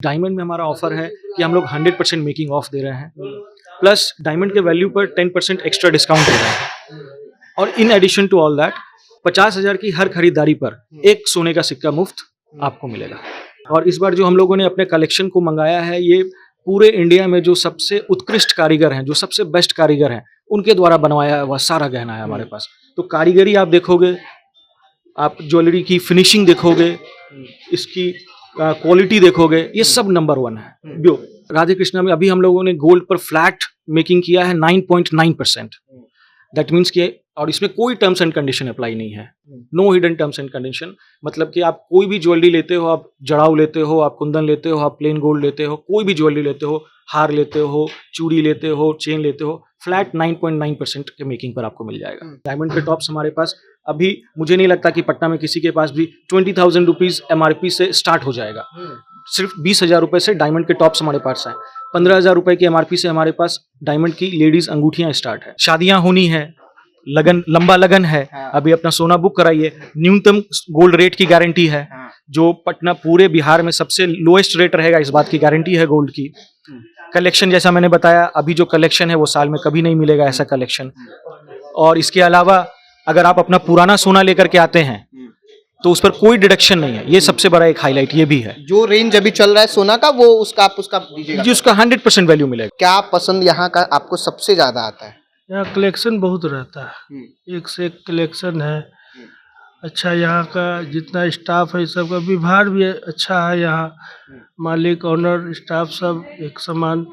Diamond में हमारा offer है कि हम लोग 100% मेकिंग ऑफ दे रहे हैं, प्लस डायमंड के वैल्यू पर 10% एक्स्ट्रा डिस्काउंट दे रहे हैं। और in addition to all that 50,000 की हर खरीदारी पर एक सोने का सिक्का मुफ्त आपको मिलेगा। और इस बार जो हम लोगों ने अपने कलेक्शन को मंगाया है, ये पूरे इंडिया में जो सबसे उत्कृष्ट कारीगर हैं, जो सबसे बेस्ट कारीगर हैं, उनके द्वारा बनवाया हुआ सारा गहना है हमारे पास। तो कारीगरी आप देखोगे, आप ज्वेलरी की फिनिशिंग देखोगे, इसकी क्वालिटी देखोगे, ये सब नंबर 1 है। जो राधे कृष्णा में अभी हम लोगों ने गोल्ड पर फ्लैट मेकिंग किया है 9.9%। दैट मीन्स कि और इसमें कोई टर्म्स एंड कंडीशन अप्लाई नहीं है, no hidden terms and condition. मतलब कि आप कोई भी ज्वेलरी लेते हो, आप जड़ाऊ लेते हो, आप कुंदन लेते हो, आप प्लेन गोल्ड लेते हो, कोई भी ज्वेलरी लेते हो, हार लेते हो, चूड़ी लेते हो, चेन लेते हो, फ्लैट 9.9% के मेकिंग पर आपको मिल जाएगा। डायमंड के टॉप्स हमारे पास अभी, मुझे नहीं लगता कि पटना में किसी के पास भी 20,000 रुपीज MRP से स्टार्ट हो जाएगा। सिर्फ 20,000 रुपए से डायमंड के टॉप्स हमारे पास हैं। 15,000 रुपए की MRP से हमारे पास डायमंड की लेडीज अंगूठियां स्टार्ट है। शादियां होनी है, लगन, लंबा लगन है, अभी अपना सोना बुक कराइए, न्यूनतम गोल्ड रेट की गारंटी है। जो पटना पूरे बिहार में सबसे लोएस्ट रेट रहेगा, इस बात की गारंटी है गोल्ड की। कलेक्शन जैसा मैंने बताया, अभी जो कलेक्शन है वो साल में कभी नहीं मिलेगा ऐसा कलेक्शन। और इसके अलावा अगर आप अपना पुराना सोना लेकर के आते हैं तो उस पर कोई डिडक्शन नहीं है। ये सबसे बड़ा एक हाईलाइट ये भी है। जो रेंज अभी चल रहा है सोना का, वो उसका दीजिएगा जी, उसका 100% वैल्यू मिलेगा। क्या पसंद यहाँ का आपको सबसे ज्यादा आता है? यहाँ कलेक्शन बहुत रहता है, एक से एक कलेक्शन है। अच्छा, यहाँ का जितना स्टाफ है सबका व्यवहार भी अच्छा है। यहाँ मालिक, ओनर, स्टाफ सब एक समान।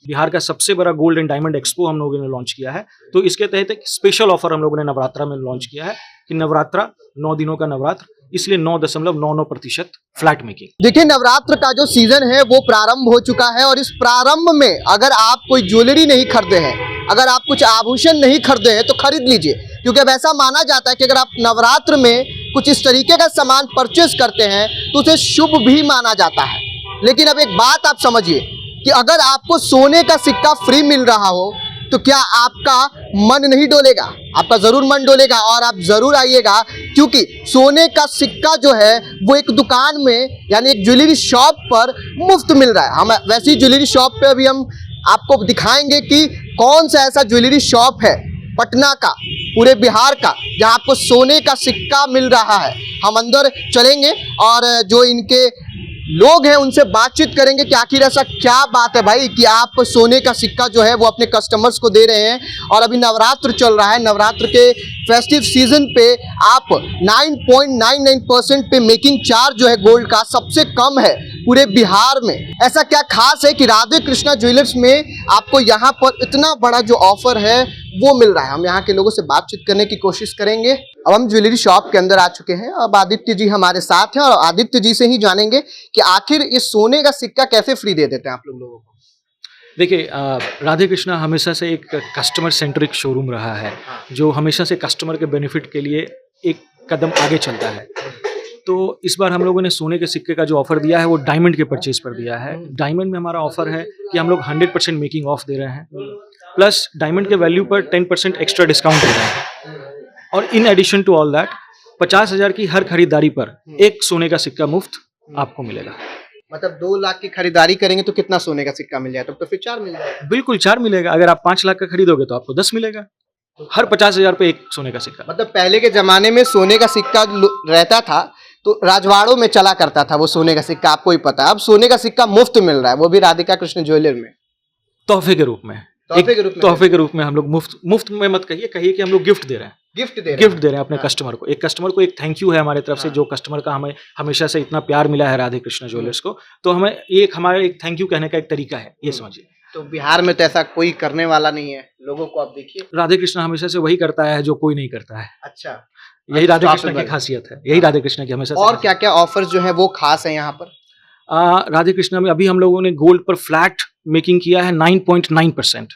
बिहार का सबसे बड़ा गोल्ड एंड डायमंड एक्सपो हम लोगों ने लॉन्च किया है। तो इसके तहत एक स्पेशल ऑफर हम लोगों ने नवरात्रा में लॉन्च किया है कि नवरात्रा 9 दिनों का नवरात्र, इसलिए 9.99% फ्लैट मेकिंग। देखिए, नवरात्र का जो सीजन है वो प्रारंभ हो चुका है और इस प्रारंभ में अगर आप कोई ज्वेलरी नहीं खरीदे हैं, अगर आप कुछ आभूषण नहीं खरीदे हैं तो खरीद लीजिए, क्योंकि अब ऐसा माना जाता है कि अगर आप नवरात्र में कुछ इस तरीके का सामान परचेज करते हैं तो उसे शुभ भी माना जाता है। लेकिन अब एक बात आप समझिए कि अगर आपको सोने का सिक्का फ्री मिल रहा हो तो क्या आपका मन नहीं डोलेगा? आपका जरूर मन डोलेगा और आप जरूर आइएगा, क्योंकि सोने का सिक्का जो है वो एक दुकान में, यानी एक ज्वेलरी शॉप पर मुफ्त मिल रहा है। हम वैसी ज्वेलरी शॉप पे अभी हम आपको दिखाएंगे कि कौन सा ऐसा ज्वेलरी शॉप है पटना का, पूरे बिहार का, जहां आपको सोने का सिक्का मिल रहा है। हम अंदर चलेंगे और जो इनके लोग हैं उनसे बातचीत करेंगे कि आखिर ऐसा क्या बात है भाई कि आप सोने का सिक्का जो है वो अपने कस्टमर्स को दे रहे हैं। और अभी नवरात्र चल रहा है, नवरात्र के फेस्टिव सीजन पे आप 9.99% पे मेकिंग चार्ज जो है गोल्ड का सबसे कम है पूरे बिहार में। ऐसा क्या खास है कि राधे कृष्णा ज्वेलर्स में आपको यहाँ पर इतना बड़ा जो ऑफर है वो मिल रहा है? हम यहाँ के लोगों से बातचीत करने की कोशिश करेंगे। अब हम ज्वेलरी शॉप के अंदर आ चुके हैं। अब आदित्य जी हमारे साथ हैं और आदित्य जी से ही जानेंगे कि आखिर इस सोने का सिक्का कैसे फ्री दे देते हैं आप लोगों को। देखिए, राधे कृष्णा हमेशा से एक कस्टमर सेंट्रिक शोरूम रहा है, जो हमेशा से कस्टमर के बेनिफिट के लिए एक कदम आगे चलता है। तो इस बार हम लोगों ने सोने के सिक्के का जो ऑफर दिया है वो डायमंड के परचेज पर दिया है। डायमंड में हमारा ऑफर है कि हम लोग 100% मेकिंग ऑफ दे रहे हैं, प्लस डायमंड के वैल्यू पर 10% एक्स्ट्रा डिस्काउंट दे रहे हैं। और in addition to all that 50,000 की हर खरीदारी पर एक सोने का सिक्का मुफ्त आपको मिलेगा। मतलब 2 लाख की खरीदारी करेंगे तो कितना सोने का सिक्का मिल जाएगा? तो फिर 4 मिल जाएगा। बिल्कुल 4 मिलेगा। अगर आप 5 लाख का खरीदोगे तो आपको 10 मिलेगा। हर 50,000 पे एक सोने का सिक्का। मतलब पहले के जमाने में सोने का सिक्का रहता था तो राजवाड़ों में चला करता था वो सोने का सिक्का, आपको ही पता है। अब सोने का सिक्का मुफ्त मिल रहा है, वो भी राधिका कृष्ण ज्वेलर में, तोहफे के रूप में। तोहफे के रूप में हम लोग मुफ्त में मत कहिए कि हम लोग गिफ्ट दे रहे हैं। गिफ्ट दे रहे हैं अपने कस्टमर को। एक कस्टमर को एक थैंक यू है हमारे तरफ से, जो कस्टमर का हमें हमेशा से इतना प्यार मिला है राधे कृष्णा ज्वेलर्स को। तो हमें हमारा एक थैंक यू कहने का एक तरीका है, ये समझिए। तो बिहार में तो ऐसा कोई करने वाला नहीं है लोगों को। आप देखिए, राधे कृष्णा हमेशा से वही करता है जो कोई नहीं करता है। अच्छा, यही राधे कृष्णा की खासियत है, यही राधे कृष्णा की हमेशा। और क्या क्या ऑफर्स जो है वो खास है यहाँ पर? राधे कृष्णा में अभी हम लोगों ने गोल्ड पर फ्लैट मेकिंग किया है 9.9%।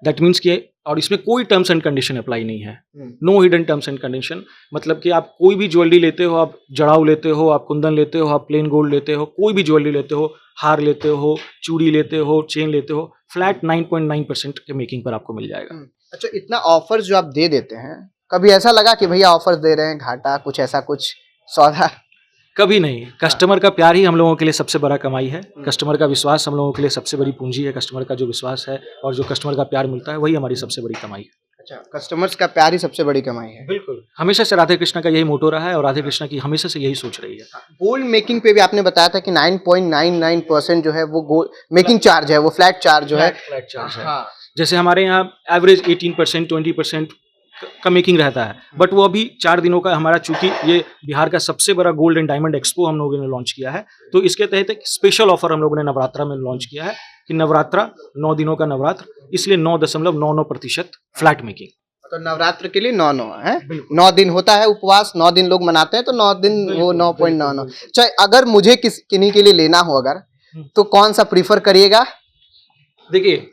दैट मीन्स कि और इसमें कोई टर्म्स एंड कंडीशन अप्लाई नहीं है, no hidden terms and condition. मतलब कि आप कोई भी ज्वेलरी लेते हो, आप जड़ाऊ लेते हो, आप कुंदन लेते हो, आप प्लेन गोल्ड लेते हो, कोई भी ज्वेलरी लेते हो, हार लेते हो, चूड़ी लेते हो, चेन लेते हो, फ्लैट 9.9% के मेकिंग पर आपको मिल जाएगा। अच्छा, इतना ऑफर जो आप दे देते हैं, कभी ऐसा लगा कि भैया ऑफर दे रहे हैं घाटा, कुछ ऐसा कुछ सौदा? कभी नहीं। कस्टमर का प्यार ही हम लोगों के लिए सबसे बड़ा कमाई है। कस्टमर का विश्वास हम लोगों के लिए सबसे बड़ी पूंजी है। कस्टमर का जो विश्वास है और जो कस्टमर का प्यार मिलता है वही हमारी सबसे बड़ी कमाई है। अच्छा, कस्टमर्स का प्यार ही सबसे बड़ी कमाई है। बिल्कुल, हमेशा से राधे कृष्णा का यही मोटो रहा है और राधे कृष्णा की हमेशा से यही सोच रही है। गोल्ड मेकिंग पे भी आपने बताया था कि 9.99% जो है वो गोल्ड मेकिंग चार्ज है, वो फ्लैट चार्ज जो है। फ्लैट चार्ज है। हाँ, जैसे हमारे यहाँ एवरेज 18% 20% का मेकिंग रहता है, बट वो अभी 4 दिनों का हमारा, चूंकि ये बिहार का सबसे बड़ा गोल्ड एंड डायमंड एक्सपो हम लोगों ने लॉन्च किया है, तो इसके तहत एक स्पेशल ऑफर हम लोगों ने नवरात्रा में लॉन्च किया है कि नवरात्रा 9 दिनों का नवरात्र, इसलिए 9.99% फ्लैट मेकिंग। तो नवरात्र के लिए 9 है, 9 दिन होता है उपवास, 9 दिन लोग मनाते हैं, तो 9 दिन वो 9.99। चाहे अगर मुझे किन्हीं के लिए लेना हो अगर, तो कौन सा प्रीफर करिएगा? देखिए,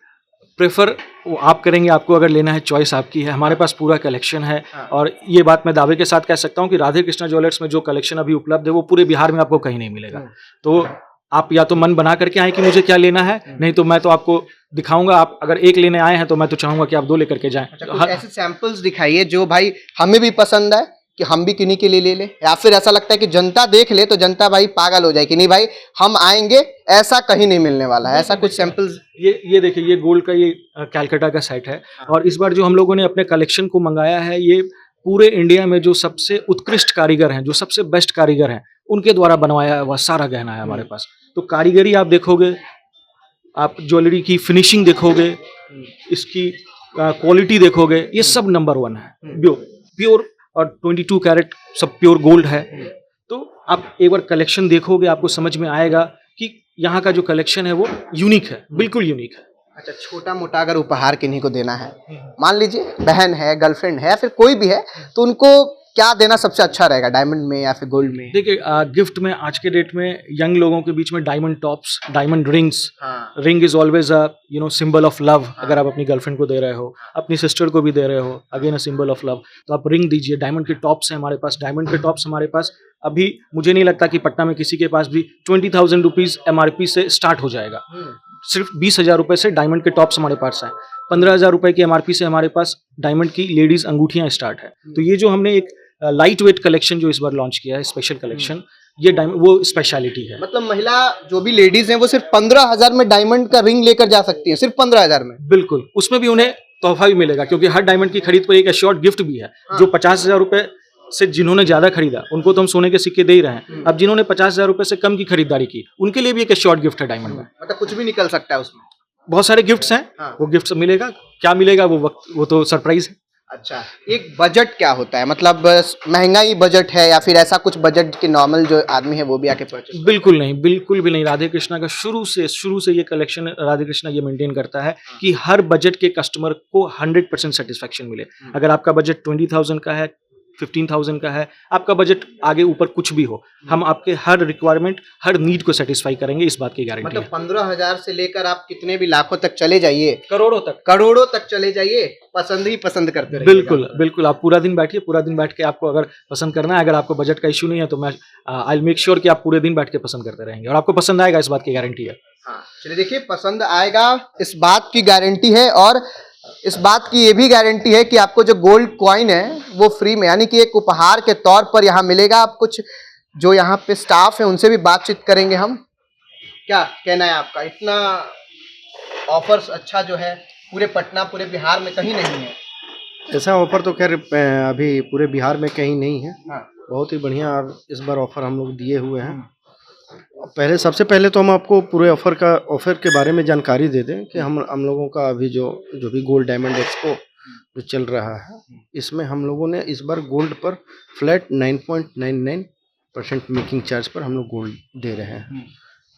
प्रेफर वो आप करेंगे, आपको अगर लेना है चॉइस आपकी है। हमारे पास पूरा कलेक्शन है और ये बात मैं दावे के साथ कह सकता हूँ कि राधे कृष्णा ज्वेलर्स में जो कलेक्शन अभी उपलब्ध है वो पूरे बिहार में आपको कहीं नहीं मिलेगा। तो आप या तो मन बना करके आए कि मुझे क्या लेना है, नहीं तो मैं तो आपको दिखाऊंगा। आप अगर एक लेने आए हैं तो मैं तो चाहूंगा कि आप 2 लेकर के जाएं। कुछ ऐसे सैंपल्स दिखाइए जो भाई हमें भी पसंद है कि हम भी किन्हीं के लिए ले ले, या फिर ऐसा लगता है कि जनता देख ले तो जनता भाई पागल हो जाए कि नहीं भाई हम आएंगे, ऐसा कहीं नहीं मिलने वाला है। ऐसा कुछ सैंपल्स। ये देखिए, ये गोल्ड का ये कैलकाटा का सेट है और इस बार जो हम लोगों ने अपने कलेक्शन को मंगाया है, ये पूरे इंडिया में जो सबसे उत्कृष्ट कारीगर हैं, जो सबसे बेस्ट कारीगर हैं, उनके द्वारा बनवाया हुआ सारा गहना है हमारे पास। तो कारीगरी आप देखोगे, आप ज्वेलरी की फिनिशिंग देखोगे, इसकी क्वालिटी देखोगे, ये सब नंबर 1 है। प्योर और 22 कैरेट सब प्योर गोल्ड है। तो आप एक बार कलेक्शन देखोगे, आपको समझ में आएगा कि यहाँ का जो कलेक्शन है वो यूनिक है, बिल्कुल यूनिक है। अच्छा, छोटा मोटा अगर उपहार किन्हीं को देना है, मान लीजिए बहन है, गर्लफ्रेंड है, फिर कोई भी है, तो उनको क्या देना सबसे अच्छा रहेगा, डायमंड में या फिर गोल्ड में? देखिए, गिफ्ट में आज के डेट में यंग लोगों के बीच में diamond tops, diamond rings, ring is always a symbol of love. अगर आप अपनी गर्लफ्रेंड को दे रहे हो, अपनी सिस्टर को भी दे रहे हो, again a symbol of love, तो आप रिंग दीजिए। डायमंड के टॉप्स हैं हमारे पास। डायमंड के टॉप्स हमारे पास अभी, मुझे नहीं लगता कि पटना में किसी के पास भी 20,000 रुपीज MRP से स्टार्ट हो जाएगा। सिर्फ 20,000 रुपए से डायमंड के टॉप्स हमारे पास हैं। 15,000 रुपए की MRP से हमारे पास डायमंड की लेडीज अंगूठियां स्टार्ट है। तो ये जो हमने एक लाइट वेट कलेक्शन जो इस बार लॉन्च किया है, स्पेशल कलेक्शन, ये डायमंड वो स्पेशलिटी है। मतलब महिला जो भी लेडीज हैं वो सिर्फ 15,000 में डायमंड का रिंग लेकर जा सकती है, सिर्फ 15,000 में? बिल्कुल, उसमें भी उन्हें तोहफा भी मिलेगा, क्योंकि हर डायमंड की खरीद पर एक एश्योर्ड गिफ्ट भी है। जो 50,000 रुपए से जिन्होंने ज्यादा खरीदा उनको तो हम सोने के सिक्के दे ही रहे हैं। अब जिन्होंने 50,000 रुपए से कम की खरीदारी की, उनके लिए भी एक एश्योर्ड गिफ्ट है डायमंड में। मतलब कुछ भी निकल सकता है उसमें। बहुत सारे गिफ्ट्स हैं, वो गिफ्ट्स मिलेगा, क्या मिलेगा वो तो सरप्राइज है। अच्छा, एक बजट क्या होता है? मतलब महंगाई बजट है या फिर ऐसा कुछ बजट के नॉर्मल जो आदमी है वो भी आके परचेज? बिल्कुल नहीं, बिल्कुल भी नहीं। राधे कृष्णा का शुरू से ये कलेक्शन राधे कृष्णा ये मेंटेन करता है कि हर बजट के कस्टमर को 100% सेटिस्फेक्शन मिले। अगर आपका बजट 20,000 का है, 15,000 का है, आपका बजट आगे ऊपर कुछ भी हो, हम आपके हर रिक्वायरमेंट, हर नीड को सेटिस्फाई करेंगे, इस बात की गारंटी मतलब है। 15,000 से लेकर आप कितने भी लाखों तक चले जाइए, करोड़ों तक चले जाइए, पसंद ही पसंद करते रहिए। बिल्कुल बिल्कुल, आप पूरा दिन बैठिए, पूरा दिन बैठ के आपको अगर पसंद करना है, अगर आपको बजट का इशू नहीं है, तो मैं आई मेक श्योर कि आप पूरे दिन बैठ के पसंद करते रहेंगे और आपको पसंद आएगा, इस बात की गारंटी है। हाँ, चलिए देखिए, पसंद आएगा इस बात की गारंटी है, और इस बात की ये भी गारंटी है कि आपको जो गोल्ड कॉइन है वो फ्री में, यानी कि एक उपहार के तौर पर यहाँ मिलेगा। आप कुछ जो यहाँ पे स्टाफ है उनसे भी बातचीत करेंगे हम। क्या कहना है आपका? इतना ऑफर्स अच्छा जो है पूरे पटना, पूरे बिहार में कहीं नहीं है। ऐसा ऑफर तो खैर अभी पूरे बिहार में कहीं नहीं है। हाँ। बहुत ही बढ़िया और इस बार ऑफर हम लोग दिए हुए हैं। सबसे पहले तो हम आपको पूरे ऑफर के बारे में जानकारी दे दें कि हम लोगों का अभी जो भी गोल्ड डायमंड एक्सपो जो चल रहा है, इसमें हम लोगों ने इस बार गोल्ड पर फ्लैट 9.99% मेकिंग चार्ज पर हम लोग गोल्ड दे रहे हैं।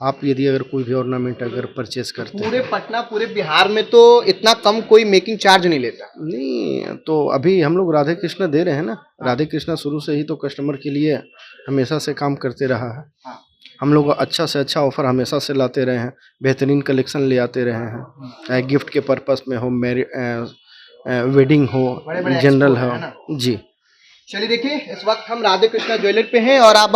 आप यदि अगर कोई भी ऑर्नामेंट अगर परचेस करते हैं, पूरे पटना, पूरे बिहार में तो इतना कम कोई मेकिंग चार्ज नहीं लेता। नहीं, तो अभी हम लोग राधे कृष्णा दे रहे हैं ना। राधे कृष्णा शुरू से ही तो कस्टमर के लिए हमेशा से काम करते रहा है। हम लोग अच्छा से अच्छा ऑफर हमेशा से लाते रहे हैं, बेहतरीन कलेक्शन ले आते रहे हैं, गिफ्ट के पर्पस में हो, वेडिंग हो, जनरल हो जी। चलिए देखिए, इस वक्त हम राधे कृष्णा ज्वेलर पे हैं, और आप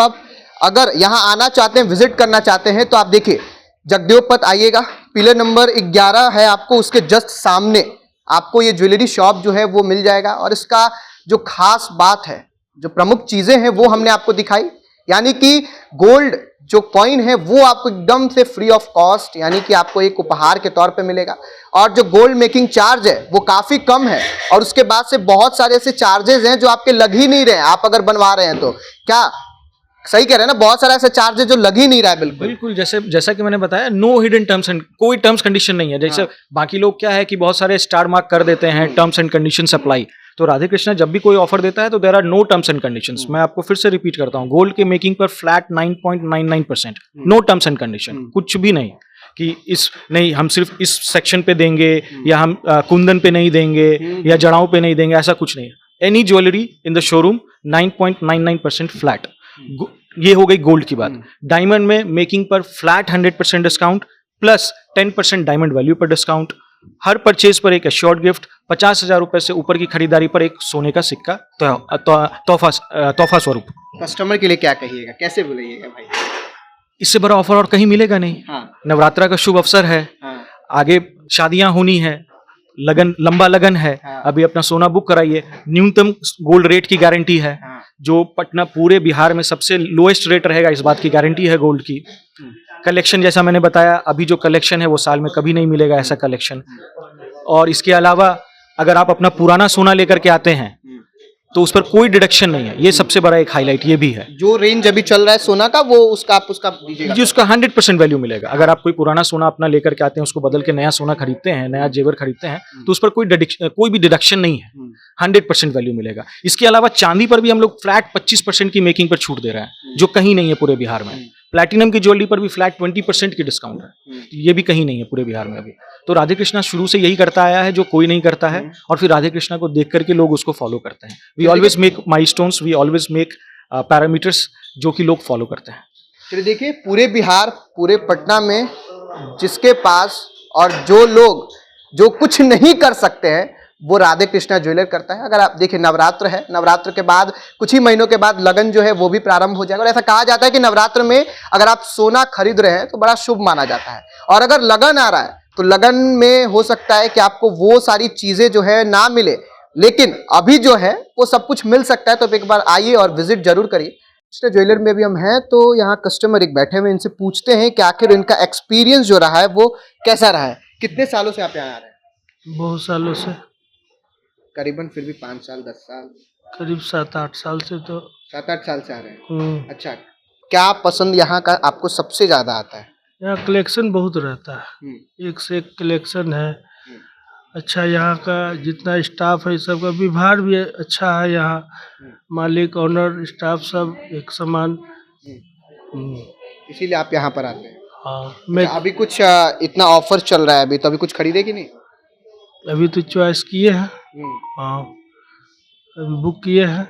अगर यहाँ आना चाहते हैं, विजिट करना चाहते हैं, तो आप देखिए जगदेव पथ आइएगा, पिलर नंबर 11 है आपको, उसके जस्ट सामने आपको ये ज्वेलरी शॉप जो है वो मिल जाएगा। और इसका जो खास बात है, जो प्रमुख चीज़ें हैं वो हमने आपको दिखाई यानी कि गोल्ड जो कॉइन है वो आपको एकदम से फ्री ऑफ कॉस्ट, यानी कि आपको एक उपहार के तौर पे मिलेगा। और जो गोल्ड मेकिंग चार्ज है वो काफी कम है, और उसके बाद से बहुत सारे ऐसे चार्जेस हैं जो आपके लग ही नहीं रहे हैं, आप अगर बनवा रहे हैं तो। क्या सही कह रहे हैं ना, बहुत सारा ऐसा चार्जेस जो लग ही नहीं रहा है। बिल्कुल बिल्कुल, जैसा कि मैंने बताया, नो हिडन टर्म्स एंड कोई टर्म्स कंडीशन नहीं है। जैसे बाकी लोग क्या है कि बहुत सारे स्टार मार्क कर देते हैं, टर्म्स एंड कंडीशंस अप्लाई। तो राधे कृष्णा जब भी कोई ऑफर देता है तो there are no terms and conditions. मैं आपको फिर से रिपीट करता हूँ, गोल्ड के मेकिंग पर flat 9.99%, no terms and condition, कुछ भी नहीं कि नहीं हम सिर्फ इस सेक्शन पे देंगे या हम कुंदन पे नहीं देंगे या जड़ाओं पे नहीं देंगे, ऐसा कुछ नहीं है। Any jewellery in the showroom 9.99% flat. ये हो गई गोल्ड की बात। डायमंड में मेकिंग पर flat 100% discount plus 10% diamond value पर डिस्काउंट। हर परचेज पर एक एश्योर्ड गिफ्ट, 50,000 रुपए से ऊपर की खरीदारी पर एक सोने का सिक्का तोहफा स्वरूप। कस्टमर के लिए क्या कहिएगा, कैसे बोलिएगा भाई? इससे बड़ा ऑफर और कहीं मिलेगा नहीं। हाँ, नवरात्रा का शुभ अवसर है, हाँ, आगे शादियां होनी है, लगन लंबा लगन है, हाँ। अभी अपना सोना बुक कराइए। न्यूनतम गोल्ड रेट की गारंटी है, हाँ। जो पटना पूरे बिहार में सबसे लोएस्ट रेट रहेगा, इस बात की गारंटी है गोल्ड की। कलेक्शन जैसा मैंने बताया, अभी जो कलेक्शन है वो साल में कभी नहीं मिलेगा ऐसा कलेक्शन। और इसके अलावा अगर आप अपना पुराना सोना लेकर के आते हैं तो उस पर कोई डिडक्शन नहीं है, ये सबसे बड़ा एक हाईलाइट ये भी है। जो रेंज अभी चल रहा है सोना का वो उसका दीजिएगा। जी, उसका 100% वैल्यू मिलेगा। अगर आप कोई पुराना सोना अपना लेकर के आते हैं, उसको बदल के नया सोना खरीदते हैं, नया जेवर खरीदते हैं, तो उस पर कोई भी डिडक्शन नहीं है, 100% वैल्यू मिलेगा। इसके अलावा चांदी पर भी हम लोग फ्लैट 25% की मेकिंग पर छूट दे रहे हैं, जो कहीं नहीं है पूरे बिहार में। प्लैटिनम की ज्वेलरी पर भी फ्लैट 20% की डिस्काउंट है, ये भी कहीं नहीं है पूरे बिहार में अभी। तो राधे कृष्णा शुरू से यही करता आया है जो कोई नहीं करता है, और फिर राधे कृष्णा को देख करके लोग उसको फॉलो करते हैं। We always make milestones, we always make parameters जो कि लोग फॉलो करते हैं। चलिए देखिए, पूरे बिहार, पूरे पटना में जिसके पास और जो लोग जो कुछ नहीं कर सकते हैं वो राधे कृष्णा ज्वेलर करता है। अगर आप देखिए, नवरात्र है, नवरात्र के बाद कुछ ही महीनों के बाद लगन जो है वो भी प्रारंभ हो जाएगा। और ऐसा कहा जाता है कि नवरात्र में अगर आप सोना खरीद रहे हैं तो बड़ा शुभ माना जाता है। और अगर लगन आ रहा है तो लगन में हो सकता है कि आपको वो सारी चीजें जो है ना मिले, लेकिन अभी जो है वो सब कुछ मिल सकता है। तो एक बार आइए और विजिट जरूर करिए। कृष्णा ज्वेलर में भी हम हैं, तो यहाँ कस्टमर एक बैठे हुए, इनसे पूछते हैं कि आखिर इनका एक्सपीरियंस जो रहा है वो कैसा रहा है। कितने सालों से आप यहाँ आ रहे हैं? बहुत सालों से, करीबन फिर भी 5 साल 10 साल, करीब 7-8 साल से तो। 7-8 साल से आ रहे हैं। अच्छा, क्या पसंद यहाँ का आपको सबसे ज्यादा आता है? यहाँ कलेक्शन बहुत रहता है, एक से एक कलेक्शन है। अच्छा, यहाँ का जितना स्टाफ है सबका व्यवहार भी अच्छा है। यहाँ मालिक, ऑनर, स्टाफ सब एक समान। इसीलिए आप यहाँ पर आते हैं। हाँ, मैं अभी कुछ इतना ऑफर चल रहा है अभी, तो अभी कुछ खरीदे कि नहीं? अभी तो चॉइस किए हैं। हाँ, अभी बुक किए हैं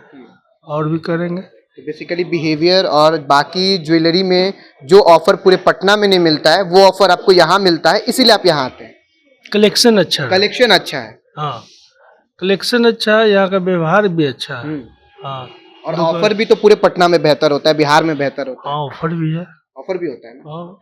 और भी करेंगे। तो बेसिकली बिहेवियर और बाकी ज्वेलरी में जो ऑफर पूरे पटना में नहीं मिलता है वो ऑफर आपको यहाँ मिलता है, इसीलिए आप यहाँ आते हैं। कलेक्शन अच्छा है। कलेक्शन अच्छा है। हाँ, कलेक्शन अच्छा है, यहाँ का व्यवहार भी अच्छा है। हाँ, और ऑफर भी तो पूरे पटना में बेहतर होता है, बिहार में बेहतर होता है। हाँ, ऑफर भी है। ऑफर भी होता है ना? हाँ।